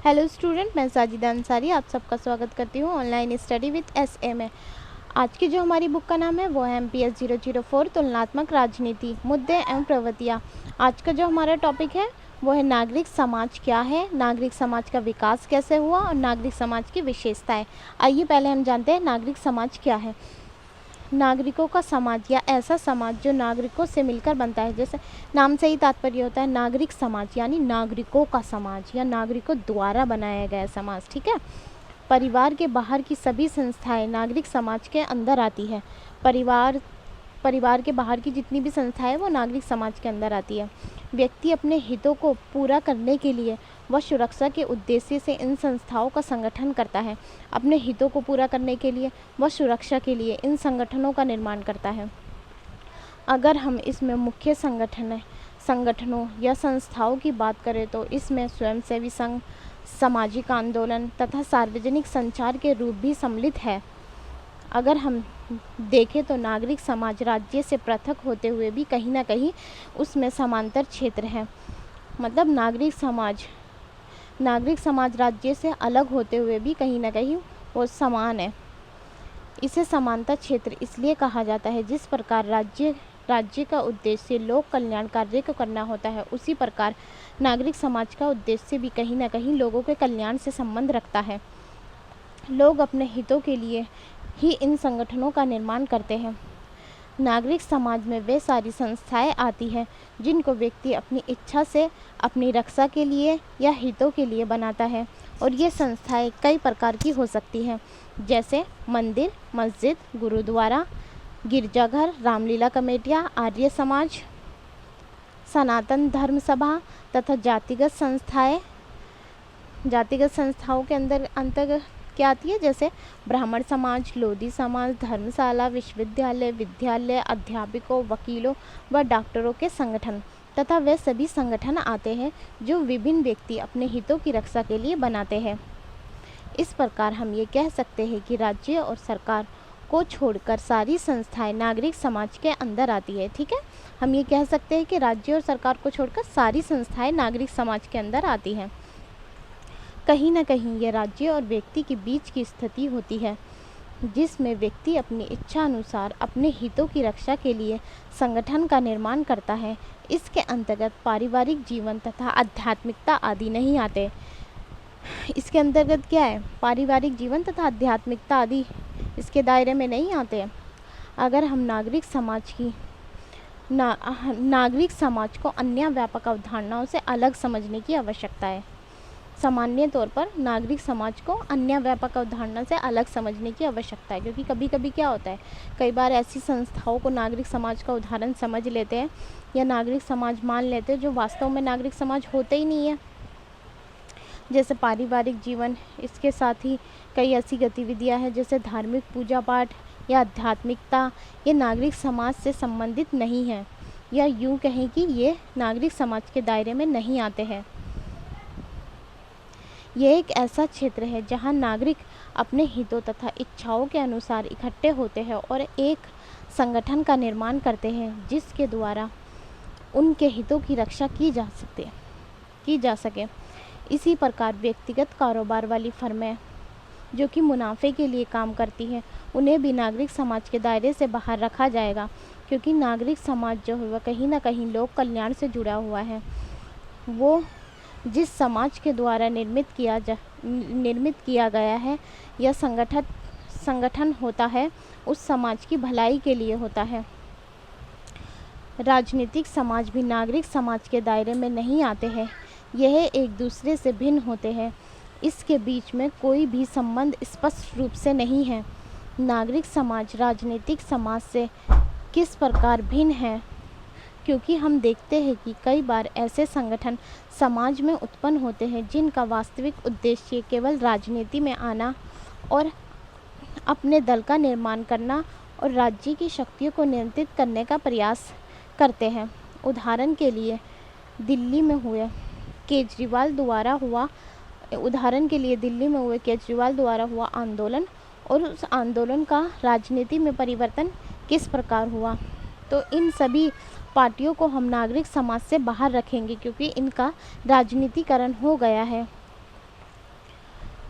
Hello student, मैं साजिदा अंसारी आप सबका स्वागत करती हूँ ऑनलाइन स्टडी विद एसए में। आज की जो हमारी बुक का नाम है वो है MPS 004 तुलनात्मक राजनीति, मुद्दे एवं प्रवृत्तियाँ। आज का जो हमारा टॉपिक है वो है नागरिक समाज क्या है, नागरिक समाज का विकास कैसे हुआ और नागरिक समाज की विशेषताएँ। आइए पहले हम जानते हैं नागरिक समाज क्या है। नागरिकों का समाज या ऐसा समाज जो नागरिकों से मिलकर बनता है, जैसे नाम से ही तात्पर्य होता है नागरिक समाज, यानी नागरिकों का समाज या नागरिकों द्वारा बनाया गया समाज। ठीक है। परिवार के बाहर की सभी संस्थाएं नागरिक समाज के अंदर आती है। परिवार के बाहर की जितनी भी संस्थाएं वो नागरिक समाज के अंदर आती है। व्यक्ति अपने हितों को पूरा करने के लिए व सुरक्षा के उद्देश्य से इन संस्थाओं का संगठन करता है। अपने हितों को पूरा करने के लिए व सुरक्षा के लिए इन संगठनों का निर्माण करता है। अगर हम इसमें मुख्य संगठनों या संस्थाओं की बात करें तो इसमें स्वयंसेवी संघ, सामाजिक आंदोलन तथा सार्वजनिक संचार के रूप भी सम्मिलित है। अगर हम देखें तो नागरिक समाज राज्य से पृथक होते हुए भी कहीं ना कहीं उसमें समांतर क्षेत्र है। मतलब नागरिक समाज राज्य से अलग होते हुए भी कहीं ना कहीं वो समान है। इसे समांतर क्षेत्र इसलिए कहा जाता है जिस प्रकार राज्य का उद्देश्य लोक कल्याण कार्य को करना होता है, उसी प्रकार नागरिक समाज का उद्देश्य भी कहीं ना कहीं लोगों के कल्याण से संबंध रखता है। लोग अपने हितों के लिए ही इन संगठनों का निर्माण करते हैं। नागरिक समाज में वे सारी संस्थाएं आती हैं जिनको व्यक्ति अपनी इच्छा से अपनी रक्षा के लिए या हितों के लिए बनाता है, और ये संस्थाएं कई प्रकार की हो सकती हैं, जैसे मंदिर, मस्जिद, गुरुद्वारा, गिरजाघर, रामलीला कमेटियाँ, आर्य समाज, सनातन धर्म सभा तथा जातिगत संस्थाओं के अंतर्गत क्या आती है, जैसे ब्राह्मण समाज, लोधी समाज, धर्मशाला, विश्वविद्यालय, विद्यालय, अध्यापकों, वकीलों व डॉक्टरों के संगठन तथा वे सभी संगठन आते हैं जो विभिन्न व्यक्ति अपने हितों की रक्षा के लिए बनाते हैं। इस प्रकार हम ये कह सकते हैं कि राज्य और सरकार को छोड़कर सारी संस्थाएं नागरिक समाज के अंदर आती है। ठीक है, हम ये कह सकते हैं कि राज्य और सरकार को छोड़कर सारी संस्थाएं नागरिक समाज के अंदर आती हैं। कहीं ना कहीं ये राज्य और व्यक्ति के बीच की स्थिति होती है जिसमें व्यक्ति अपनी इच्छा अनुसार अपने हितों की रक्षा के लिए संगठन का निर्माण करता है। इसके अंतर्गत पारिवारिक जीवन तथा आध्यात्मिकता आदि नहीं आते। इसके अंतर्गत क्या है, पारिवारिक जीवन तथा आध्यात्मिकता आदि इसके दायरे में नहीं आते। अगर हम नागरिक समाज को अन्य व्यापक अवधारणाओं से अलग समझने की आवश्यकता है। सामान्य तौर पर नागरिक समाज को अन्य व्यापक अवधारणा से अलग समझने की आवश्यकता है, क्योंकि कभी कभी क्या होता है, कई बार ऐसी संस्थाओं को नागरिक समाज का उदाहरण समझ लेते हैं या नागरिक समाज मान लेते हैं जो वास्तव में नागरिक समाज होते ही नहीं है। जैसे पारिवारिक जीवन, इसके साथ ही कई ऐसी गतिविधियां हैं जैसे धार्मिक पूजा पाठ या आध्यात्मिकता, ये नागरिक समाज से संबंधित नहीं है, या यूँ कहें कि ये नागरिक समाज के दायरे में नहीं आते हैं। यह एक ऐसा क्षेत्र है जहां नागरिक अपने हितों तथा इच्छाओं के अनुसार इकट्ठे होते हैं और एक संगठन का निर्माण करते हैं जिसके द्वारा उनके हितों की रक्षा की जा सके। इसी प्रकार व्यक्तिगत कारोबार वाली फर्में जो कि मुनाफे के लिए काम करती हैं, उन्हें भी नागरिक समाज के दायरे से बाहर रखा जाएगा, क्योंकि नागरिक समाज जो है वह कहीं ना कहीं लोक कल्याण से जुड़ा हुआ है। वो जिस समाज के द्वारा निर्मित किया गया है या संगठन होता है, उस समाज की भलाई के लिए होता है। राजनीतिक समाज भी नागरिक समाज के दायरे में नहीं आते हैं, यह एक दूसरे से भिन्न होते हैं। इसके बीच में कोई भी संबंध स्पष्ट रूप से नहीं है। नागरिक समाज राजनीतिक समाज से किस प्रकार भिन्न है, क्योंकि हम देखते हैं कि कई बार ऐसे संगठन समाज में उत्पन्न होते हैं जिनका वास्तविक उद्देश्य केवल राजनीति में आना और अपने दल का निर्माण करना और राज्य की शक्तियों को नियंत्रित करने का प्रयास करते हैं। उदाहरण के लिए दिल्ली में हुए केजरीवाल द्वारा हुआ आंदोलन और उस आंदोलन का राजनीति में परिवर्तन किस प्रकार हुआ। तो इन सभी पार्टियों को हम नागरिक समाज से बाहर रखेंगे क्योंकि इनका राजनीतिकरण हो गया है।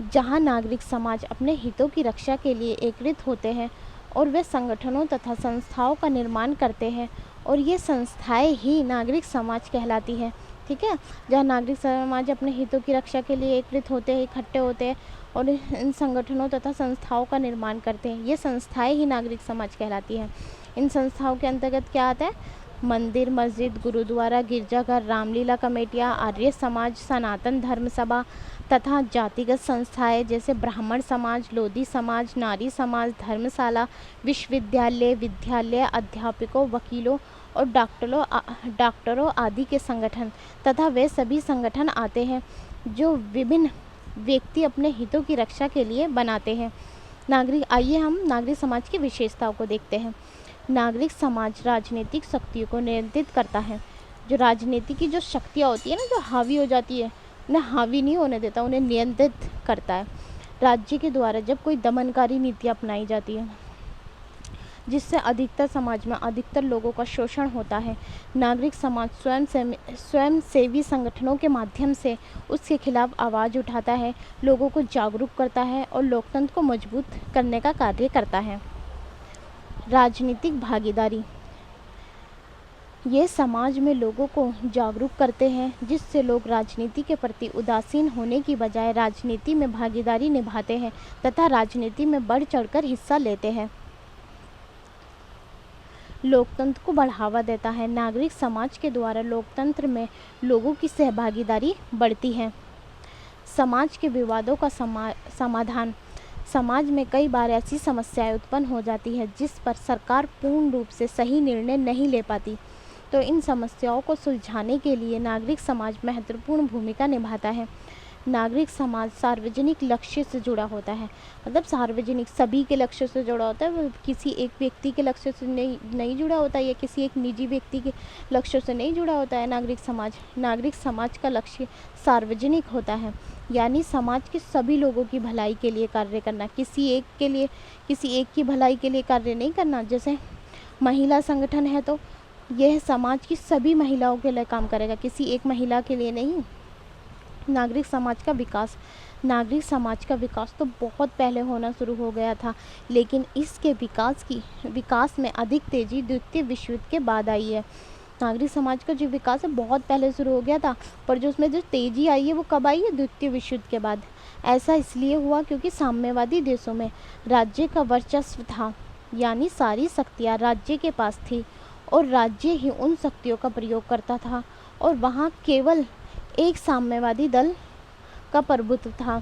जहां नागरिक समाज अपने हितों की रक्षा के लिए एकत्रित होते हैं और वे संगठनों तथा संस्थाओं का निर्माण करते हैं, और ये संस्थाएं ही नागरिक समाज कहलाती है। ठीक है, जहाँ नागरिक समाज अपने हितों की रक्षा के लिए एकत्रित होते हैं, इकट्ठे होते हैं और इन संगठनों तथा संस्थाओं का निर्माण करते हैं, ये संस्थाएं ही नागरिक समाज कहलाती हैं। इन संस्थाओं के अंतर्गत क्या आता है? मंदिर, मस्जिद, गुरुद्वारा, गिरजाघर, रामलीला कमेटियाँ, आर्य समाज, सनातन धर्म सभा तथा जातिगत संस्थाएं जैसे ब्राह्मण समाज, लोधी समाज, नारी समाज, धर्मशाला, विश्वविद्यालय, विद्यालय, अध्यापकों, वकीलों और डॉक्टरों आदि के संगठन तथा वे सभी संगठन आते हैं जो विभिन्न व्यक्ति अपने हितों की रक्षा के लिए बनाते हैं। आइए हम नागरिक समाज की विशेषताओं को देखते हैं। नागरिक समाज राजनीतिक शक्तियों को नियंत्रित करता है। जो राजनीति की जो शक्तियाँ होती है ना, जो हावी हो जाती है, उन्हें हावी नहीं होने देता, उन्हें नियंत्रित करता है। राज्य के द्वारा जब कोई दमनकारी नीति अपनाई जाती है जिससे अधिकतर समाज में अधिकतर लोगों का शोषण होता है, नागरिक समाज स्वयंसेवी संगठनों के माध्यम से उसके खिलाफ आवाज़ उठाता है, लोगों को जागरूक करता है और लोकतंत्र को मजबूत करने का कार्य करता है। राजनीतिक भागीदारी, ये समाज में लोगों को जागरूक करते हैं जिससे लोग राजनीति के प्रति उदासीन होने की बजाय राजनीति में भागीदारी निभाते हैं तथा राजनीति में बढ़ चढ़कर हिस्सा लेते हैं। लोकतंत्र को बढ़ावा देता है। नागरिक समाज के द्वारा लोकतंत्र में लोगों की सहभागीदारी बढ़ती है। समाज के विवादों का समाधान, समाज में कई बार ऐसी समस्याएं उत्पन्न हो जाती है जिस पर सरकार पूर्ण रूप से सही निर्णय नहीं ले पाती, तो इन समस्याओं को सुलझाने के लिए नागरिक समाज महत्वपूर्ण भूमिका निभाता है। नागरिक समाज सार्वजनिक लक्ष्य से जुड़ा होता है, मतलब सार्वजनिक सभी के लक्ष्य से जुड़ा होता है, वो किसी एक व्यक्ति के लक्ष्य से नहीं जुड़ा होता है या किसी एक निजी व्यक्ति के लक्ष्य से नहीं जुड़ा होता है। नागरिक समाज का लक्ष्य सार्वजनिक होता है, यानी समाज के सभी लोगों की भलाई के लिए कार्य करना, किसी एक की भलाई के लिए कार्य नहीं करना। जैसे महिला संगठन है तो यह समाज की सभी महिलाओं के लिए काम करेगा, किसी एक महिला के लिए नहीं। नागरिक समाज का विकास तो बहुत पहले होना शुरू हो गया था, लेकिन इसके विकास में अधिक तेज़ी द्वितीय विश्व युद्ध के बाद आई है। नागरिक समाज का जो विकास है बहुत पहले शुरू हो गया था, पर जो उसमें जो तेज़ी आई है वो कब आई है? द्वितीय विश्व युद्ध के बाद। ऐसा इसलिए हुआ क्योंकि साम्यवादी देशों में राज्य का वर्चस्व था, यानी सारी शक्तियाँ राज्य के पास थी और राज्य ही उन शक्तियों का प्रयोग करता था और वहाँ केवल एक साम्यवादी दल का प्रभुत्व था,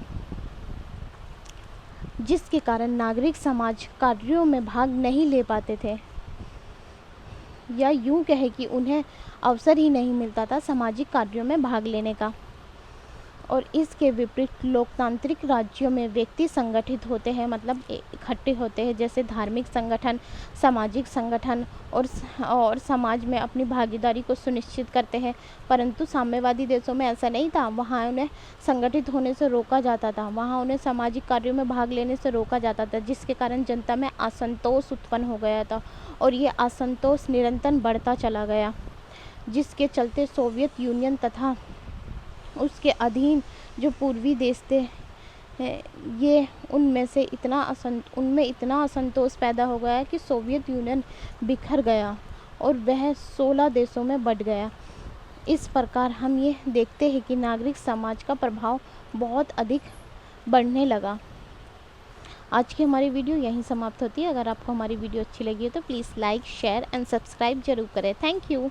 जिसके कारण नागरिक समाज कार्यों में भाग नहीं ले पाते थे, या यूं कहे कि उन्हें अवसर ही नहीं मिलता था सामाजिक कार्यों में भाग लेने का। और इसके विपरीत लोकतांत्रिक राज्यों में व्यक्ति संगठित होते हैं, मतलब इकट्ठे होते हैं, जैसे धार्मिक संगठन, सामाजिक संगठन और समाज में अपनी भागीदारी को सुनिश्चित करते हैं। परंतु साम्यवादी देशों में ऐसा नहीं था, वहाँ उन्हें संगठित होने से रोका जाता था, वहाँ उन्हें सामाजिक कार्यों में भाग लेने से रोका जाता था, जिसके कारण जनता में असंतोष उत्पन्न हो गया था और ये असंतोष निरंतर बढ़ता चला गया, जिसके चलते सोवियत यूनियन तथा उसके अधीन जो पूर्वी देश थे ये उनमें इतना असंतोष पैदा हो गया कि सोवियत यूनियन बिखर गया और वह 16 देशों में बंट गया। इस प्रकार हम ये देखते हैं कि नागरिक समाज का प्रभाव बहुत अधिक बढ़ने लगा। आज की हमारी वीडियो यहीं समाप्त होती है। अगर आपको हमारी वीडियो अच्छी लगी हो तो please like, share and subscribe जरूर करें। Thank you.